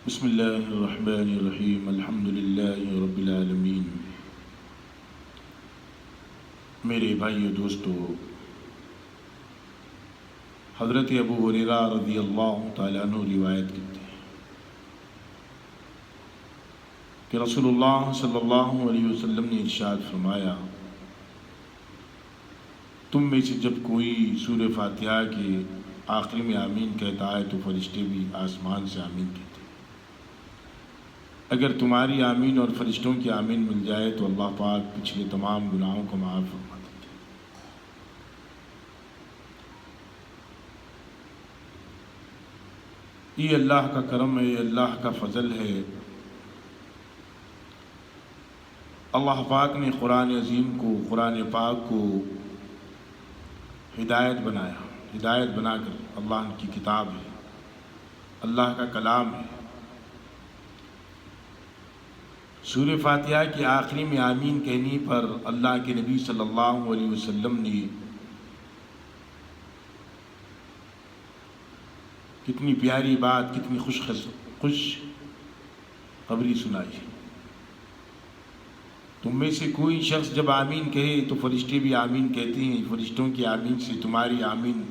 بسم اللہ الرحمن الرحیم الحمد للہ رب العالمین۔ میرے بھائیو دوستو، حضرت ابو ہریرہ رضی اللہ تعالیٰ عنہ روایت کرتے ہیں کہ رسول اللہ صلی اللہ علیہ وسلم نے ارشاد فرمایا، تم میں سے جب کوئی سورہ فاتحہ کے آخر میں آمین کہتا ہے تو فرشتے بھی آسمان سے آمین کہتے ہیں۔ اگر تمہاری آمین اور فرشتوں کی آمین مل جائے تو اللہ پاک پچھلے تمام گناہوں کو معاف فرما دیتے ہیں۔ یہ اللہ کا کرم ہے، یہ اللہ کا فضل ہے۔ اللہ پاک نے قرآن عظیم کو، قرآن پاک کو ہدایت بنایا، ہدایت بنا کر اللہ کی کتاب ہے، اللہ کا کلام ہے۔ سورہ فاتحہ کی آخری میں آمین کہنے پر اللہ کے نبی صلی اللہ علیہ وسلم نے کتنی پیاری بات، کتنی خوش خبری سنائی۔ تم میں سے کوئی شخص جب آمین کہے تو فرشتے بھی آمین کہتے ہیں، فرشتوں کی آمین سے تمہاری آمین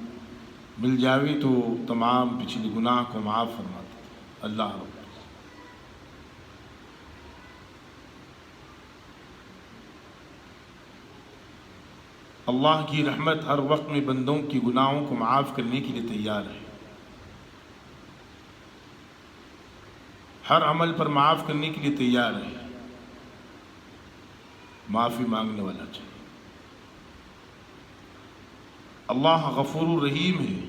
مل جاوے تو تمام پچھلے گناہ کو معاف فرماتے ہیں اللہ رب۔ اللہ کی رحمت ہر وقت میں بندوں کی گناہوں کو معاف کرنے کے لیے تیار ہے، ہر عمل پر معاف کرنے کے لیے تیار ہے، معافی مانگنے والا چاہیے۔ اللہ غفور الرحیم ہے،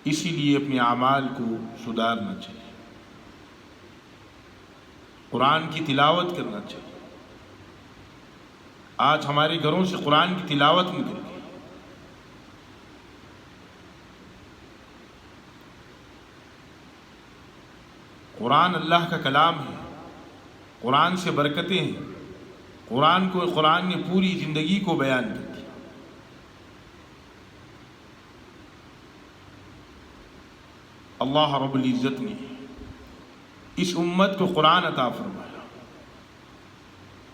اسی لیے اپنے اعمال کو سدھارنا چاہیے، قرآن کی تلاوت کرنا چاہیے۔ آج ہمارے گھروں سے قرآن کی تلاوت نکل گئی۔ قرآن اللہ کا کلام ہے، قرآن سے برکتیں ہیں، قرآن نے پوری زندگی کو بیان کر دیا۔ اللہ رب العزت نے اس امت کو قرآن عطا فرمایا۔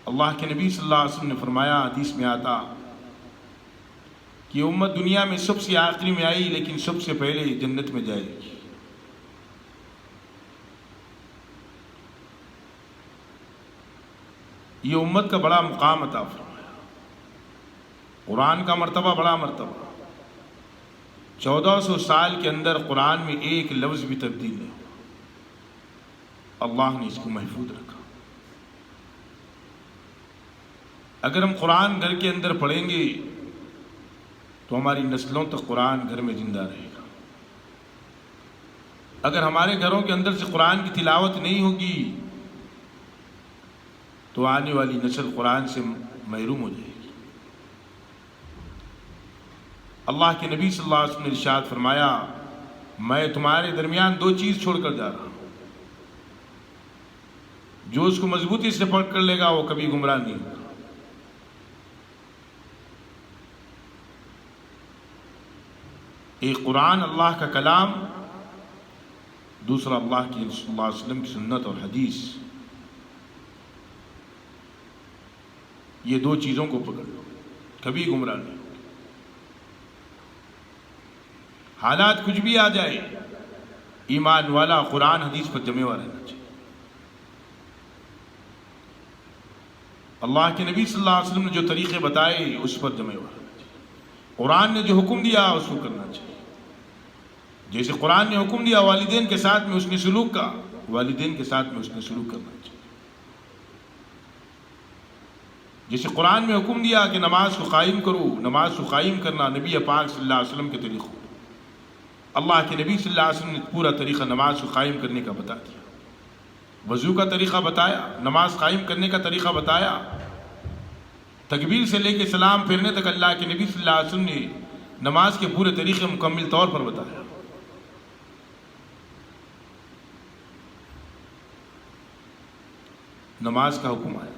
اللہ کے نبی صلی اللہ علیہ وسلم نے فرمایا، حدیث میں آتا کہ امت دنیا میں سب سے آخری میں آئی لیکن سب سے پہلے جنت میں جائے گی۔ یہ امت کا بڑا مقام عطا فرمایا، قرآن کا مرتبہ بڑا مرتبہ۔ 1400 سال کے اندر قرآن میں ایک لفظ بھی تبدیل نہیں ہوا، اللہ نے اس کو محفوظ رکھا۔ اگر ہم قرآن گھر کے اندر پڑھیں گے تو ہماری نسلوں تک قرآن گھر میں زندہ رہے گا۔ اگر ہمارے گھروں کے اندر سے قرآن کی تلاوت نہیں ہوگی تو آنے والی نسل قرآن سے محروم ہو جائے گی۔ اللہ کے نبی صلی اللہ علیہ وسلم نے ارشاد فرمایا، میں تمہارے درمیان دو چیز چھوڑ کر جا رہا ہوں، جو اس کو مضبوطی سے پکڑ کر لے گا وہ کبھی گمراہ نہیں ہوگا۔ ایک قرآن اللہ کا کلام، دوسرا اللہ کی صلی اللہ علیہ وسلم کی سنت اور حدیث۔ یہ دو چیزوں کو پکڑ لو، کبھی گمراہ نہیں ہوگا۔ حالات کچھ بھی آ جائے، ایمان والا قرآن حدیث پر جمے ہوا رہنا چاہیے۔ اللہ کے نبی صلی اللہ علیہ وسلم نے جو طریقے بتائے اس پر جمے ہوا رہنا چاہیے، قرآن نے جو حکم دیا اس کو کرنا چاہیے۔ جیسے قرآن نے حکم دیا والدین کے ساتھ میں حسن سلوک کا، والدین کے ساتھ میں حسن سلوک کرنا چاہیے۔ جیسے قرآن میں حکم دیا کہ نماز کو قائم کرو، نماز کو قائم کرنا نبی پاک صلی اللہ علیہ وسلم کے طریقوں، اللہ کے نبی صلی اللہ علیہ وسلم نے پورا طریقہ نماز کو قائم کرنے کا بتا دیا، وضو کا طریقہ بتایا، نماز قائم کرنے کا طریقہ بتایا، تکبیر سے لے کے سلام پھیرنے تک اللہ کے نبی صلی اللہ علیہ وسلم نے نماز کے پورے طریقے مکمل طور پر بتایا۔ نماز کا حکم آیا،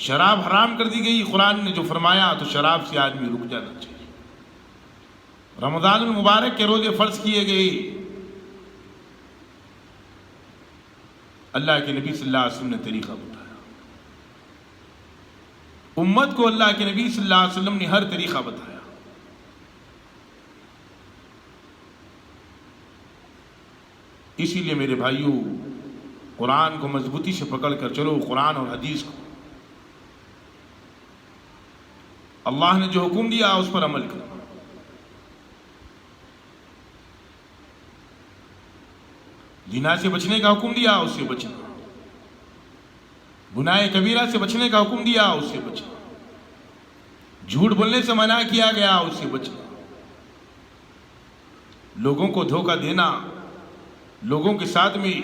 شراب حرام کر دی گئی، قرآن نے جو فرمایا تو شراب سے آدمی رک جانا چاہیے۔ رمضان المبارک کے روزے فرض کیے گئے، اللہ کے نبی صلی اللہ علیہ وسلم نے طریقہ بتایا. امت کو اللہ کے نبی صلی اللہ علیہ وسلم نے ہر طریقہ بتایا. اسی لیے میرے بھائیوں، قرآن کو مضبوطی سے پکڑ کر چلو، قرآن اور حدیث کو. اللہ نے جو حکم دیا اس پر عمل کرو. زنا سے بچنے کا حکم دیا، اس سے بچنا. گناہ کبیرہ سے بچنے کا حکم دیا، اس سے بچنا. جھوٹ بولنے سے منع کیا گیا، اس سے بچنا. لوگوں کو دھوکہ دینا، لوگوں کے ساتھ میں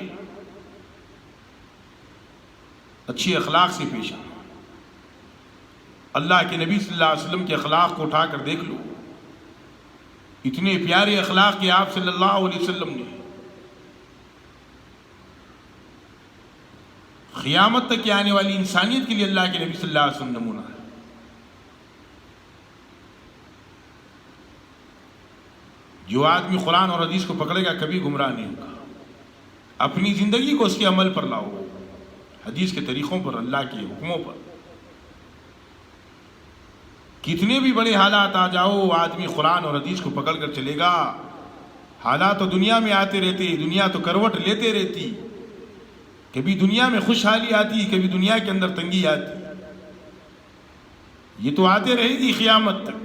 اچھی اخلاق سے پیش آنا. اللہ کے نبی صلی اللہ علیہ وسلم کے اخلاق کو اٹھا کر دیکھ لو، اتنے پیارے اخلاق کہ آپ صلی اللہ علیہ وسلم نے قیامت تک آنے والی انسانیت کے لیے اللہ کے نبی صلی اللہ علیہ وسلم نمونہ ہے. جو آدمی قرآن اور حدیث کو پکڑے گا کبھی گمراہ نہیں ہوگا. اپنی زندگی کو اس کے عمل پر لاؤ، حدیث کے طریقوں پر، اللہ کے حکموں پر. کتنے بھی بڑے حالات آ جاؤ، آدمی قرآن اور حدیث کو پکڑ کر چلے گا. حالات تو دنیا میں آتے رہتے، دنیا تو کروٹ لیتے رہتی. کبھی دنیا میں خوشحالی آتی، کبھی دنیا کے اندر تنگی آتی. یہ تو آتے رہے گی قیامت تک.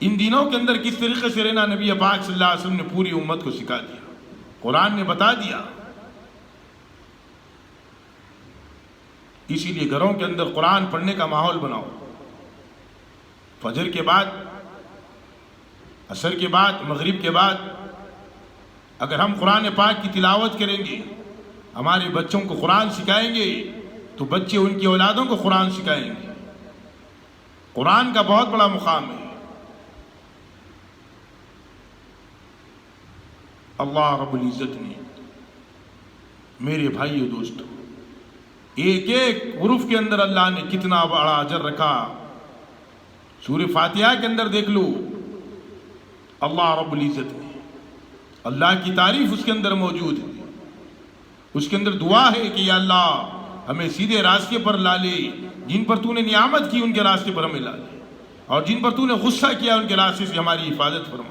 ان دنوں کے اندر کس طریقے سے رہنا نبی پاک صلی اللہ علیہ وسلم نے پوری امت کو سکھا دیا، قرآن نے بتا دیا. اسی لیے گھروں کے اندر قرآن پڑھنے کا ماحول بناؤ. فجر کے بعد، عصر کے بعد، مغرب کے بعد اگر ہم قرآن پاک کی تلاوت کریں گے، ہمارے بچوں کو قرآن سکھائیں گے، تو بچے ان کی اولادوں کو قرآن سکھائیں گے. قرآن کا بہت بڑا مقام ہے. اللہ رب العزت نے میرے بھائیو دوستو ایک ایک حرف کے اندر اللہ نے کتنا بڑا اجر رکھا. سورہ فاتحہ کے اندر دیکھ لو، اللہ رب العزت نے اللہ کی تعریف اس کے اندر موجود ہے. اس کے اندر دعا ہے کہ یا اللہ ہمیں سیدھے راستے پر لا لے. جن پر تو نے نعمت کی ان کے راستے پر ہمیں لا لے، اور جن پر تو نے غصہ کیا ان کے راستے سے ہماری حفاظت فرما.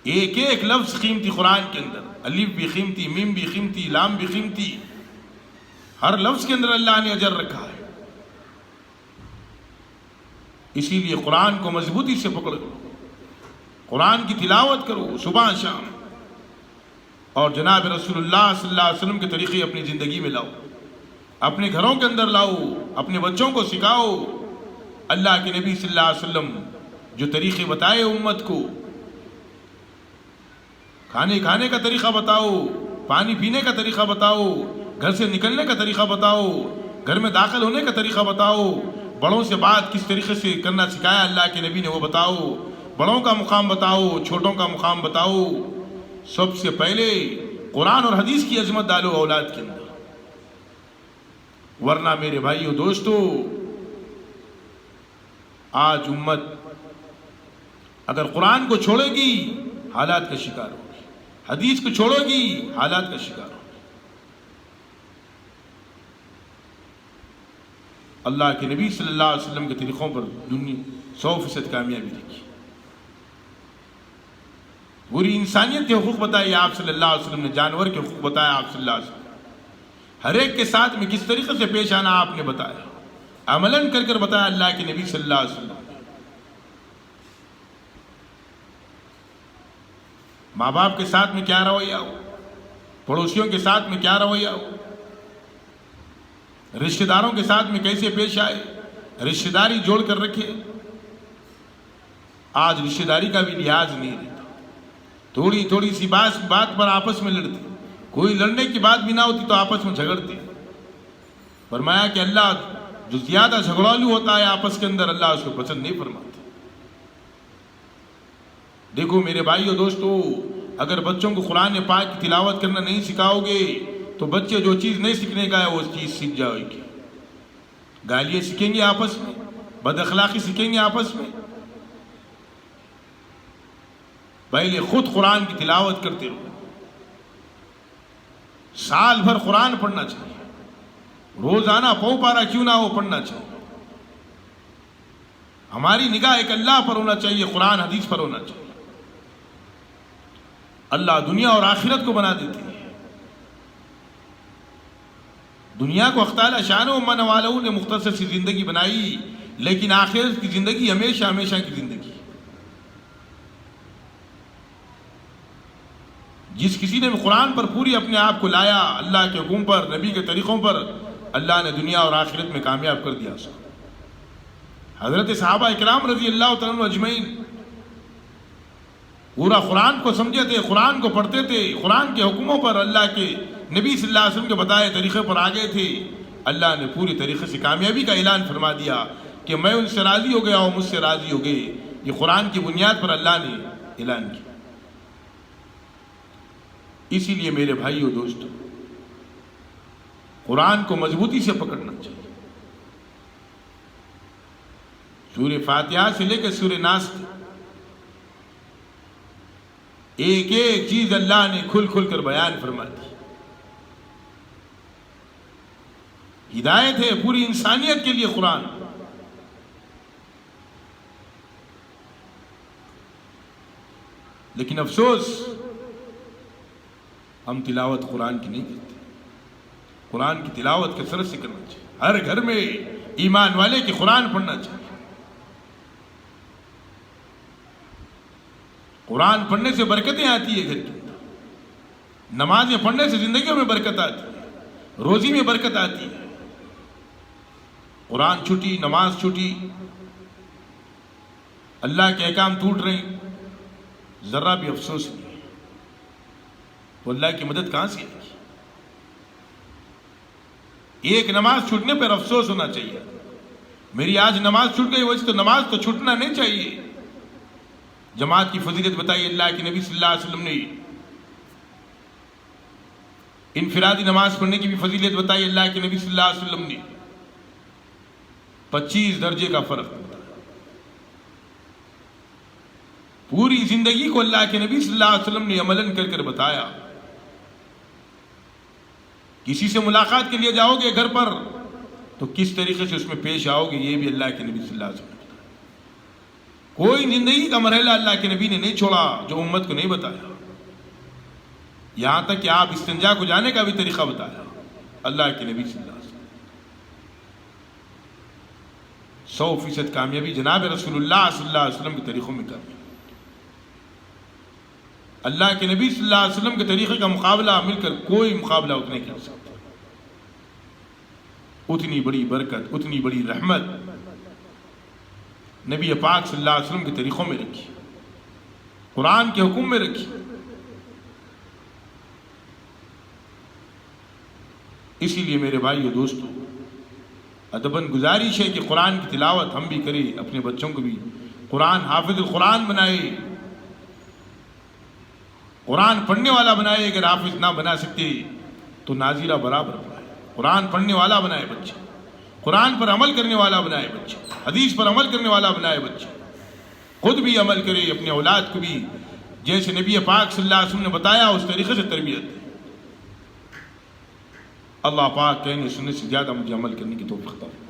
ایک ایک لفظ قیمتی قرآن کے اندر، الف بھی قیمتی، میم بھی قیمتی، لام بھی قیمتی. ہر لفظ کے اندر اللہ نے اجر رکھا ہے. اسی لیے قرآن کو مضبوطی سے پکڑو، قرآن کی تلاوت کرو صبح شام، اور جناب رسول اللہ صلی اللہ علیہ وسلم کے طریقے اپنی زندگی میں لاؤ، اپنے گھروں کے اندر لاؤ، اپنے بچوں کو سکھاؤ. اللہ کے نبی صلی اللہ علیہ وسلم جو طریقے بتائے امت کو، کھانے کا طریقہ بتاؤ، پانی پینے کا طریقہ بتاؤ، گھر سے نکلنے کا طریقہ بتاؤ، گھر میں داخل ہونے کا طریقہ بتاؤ، بڑوں سے بات کس طریقے سے کرنا سکھایا اللہ کے نبی نے وہ بتاؤ، بڑوں کا مقام بتاؤ، چھوٹوں کا مقام بتاؤ. سب سے پہلے قرآن اور حدیث کی عظمت ڈالو اولاد کے اندر. ورنہ میرے بھائیو دوستو، آج امت اگر قرآن کو چھوڑے گی حالات کا شکار ہوگی، حدیث کو چھوڑے گی حالات کا شکار ہوگی. اللہ کے نبی صلی اللہ علیہ وسلم کے طریقوں پر دنیا 100% کامیابی دیکھی. پوری انسانیت کے حقوق بتائے آپ صلی اللہ علیہ وسلم نے، جانور کے حقوق بتایا آپ صلی اللہ علیہ وسلم. ہر ایک کے ساتھ میں کس طریقے سے پیش آنا آپ نے بتایا، عملاً کر کر بتایا اللہ کے نبی صلی اللہ علیہ وسلم. ماں باپ کے ساتھ میں کیا رویہ ہو، پڑوسیوں کے ساتھ میں کیا رویہ ہو، رشتہ داروں کے ساتھ میں کیسے پیش آئے، رشتہ داری جوڑ کر رکھے. آج رشتہ داری کا بھی لحاظ نہیں رہتا. تھوڑی سی بات پر آپس میں لڑتے، کوئی لڑنے کی بات بھی نہ ہوتی تو آپس میں جھگڑتے. فرمایا کہ اللہ جو زیادہ جھگڑالو ہوتا ہے آپس کے اندر، اللہ اس کو پسند نہیں فرماتا. دیکھو میرے بھائیو دوستو، اگر بچوں کو قرآن پاک کی تلاوت کرنا نہیں سکھاؤ گے تو بچے جو چیز نہیں سیکھنے کا ہے وہ چیز سیکھ جائے گی. گالیاں سیکھیں گے آپس میں، بد اخلاقی سیکھیں گے آپس میں. پہلے خود قرآن کی تلاوت کرتے رہو. سال بھر قرآن پڑھنا چاہیے. روزانہ پو پارا کیوں نہ ہو پڑھنا چاہیے. ہماری نگاہ ایک اللہ پر ہونا چاہیے, قرآن حدیث پر ہونا چاہیے. اللہ دنیا اور آخرت کو بنا دیتے ہیں. دنیا کو اختال شان و من والوں نے مختصر سی زندگی بنائی, لیکن آخرت کی زندگی ہمیشہ ہمیشہ کی زندگی. جس کسی نے قرآن پر پوری اپنے آپ کو لایا, اللہ کے حکم پر, نبی کے طریقوں پر, اللہ نے دنیا اور آخرت میں کامیاب کر دیا اس کو. حضرت صحابہ اکرام رضی اللہ تعالیٰ عنہ اجمعین پورا قرآن کو سمجھے تھے, قرآن کو پڑھتے تھے, قرآن کے حکموں پر, اللہ کے نبی صلی اللہ علیہ وسلم کے بتائے طریقے پر آگے تھے. اللہ نے پوری طریقے سے کامیابی کا اعلان فرما دیا کہ میں ان سے راضی ہو گیا اور مجھ سے راضی ہو گئے. یہ قرآن کی بنیاد پر اللہ نے اعلان کیا. اسی لیے میرے بھائیو دوستو, قرآن کو مضبوطی سے پکڑنا چاہیے. سورہ فاتحہ سے لے کے سورہ ناس تک ایک ایک چیز اللہ نے کھل کھل کر بیان فرما دی. ہدایت ہے پوری انسانیت کے لیے قرآن. لیکن افسوس ہم تلاوت قرآن کی نہیں کرتے. قرآن کی تلاوت کثرت سے کرنا چاہیے. ہر گھر میں ایمان والے کی قرآن پڑھنا چاہیے. قرآن پڑھنے سے برکتیں آتی ہے گھر کی. نمازیں پڑھنے سے زندگیوں میں برکت آتی ہے, روزی میں برکت آتی ہے. قرآن چھٹی, نماز چھٹی, اللہ کے احکام ٹوٹ رہے ہیں, ذرا بھی افسوس نہیں ہے. تو اللہ کی مدد کہاں سے آئے گی؟ ایک نماز چھوٹنے پر افسوس ہونا چاہیے. میری آج نماز چھوٹ گئی, ویسے تو نماز تو چھوٹنا نہیں چاہیے. جماعت کی فضیلت بتائی اللہ کے نبی صلی اللہ علیہ وسلم نے. انفرادی نماز پڑھنے کی بھی فضیلت بتائی اللہ کے نبی صلی اللہ علیہ وسلم نے. 25 درجے کا فرق بتایا. پوری زندگی کو اللہ کے نبی صلی اللہ علیہ وسلم نے عملاً کر کر بتایا. کسی سے ملاقات کے لیے جاؤ گے گھر پر تو کس طریقے سے اس میں پیش آؤ گے, یہ بھی اللہ کے نبی صلی اللہ علیہ وسلم نے بتایا. کوئی زندگی کا مرحلہ اللہ کے نبی نے نہیں چھوڑا جو امت کو نہیں بتایا. یہاں تک کہ آپ استنجا کو جانے کا بھی طریقہ بتایا اللہ کے نبی صلی اللہ علیہ وسلم. 100% کامیابی جناب رسول اللہ صلی اللہ علیہ وسلم کے طریقوں میں کامیابی. اللہ کے نبی صلی اللہ علیہ وسلم کے طریقے کا مقابلہ مل کر کوئی مقابلہ اتنے کر سکتا. اتنی بڑی برکت, اتنی بڑی رحمت نبی پاک صلی اللہ علیہ وسلم کے طریقوں میں رکھی, قرآن کے حکم میں رکھی. اسی لیے میرے بھائیو دوستو, ادباً گزارش ہے کہ قرآن کی تلاوت ہم بھی کریں, اپنے بچوں کو بھی قرآن حافظ القرآن بنائے, قرآن پڑھنے والا بنائے. اگر حافظ نہ بنا سکتے تو ناظرہ برابر بنائے. قرآن پڑھنے والا بنائے بچے, قرآن پر عمل کرنے والا بنائے بچے, حدیث پر عمل کرنے والا بنائے بچے. خود بھی عمل کرے, اپنے اولاد کو بھی جیسے نبی پاک صلی اللہ علیہ وسلم نے بتایا اس طریقے سے تربیت دے. اللہ پاک کہنے سننے سے زیادہ مجھے عمل کرنے کی توفیق عطا فرمائے.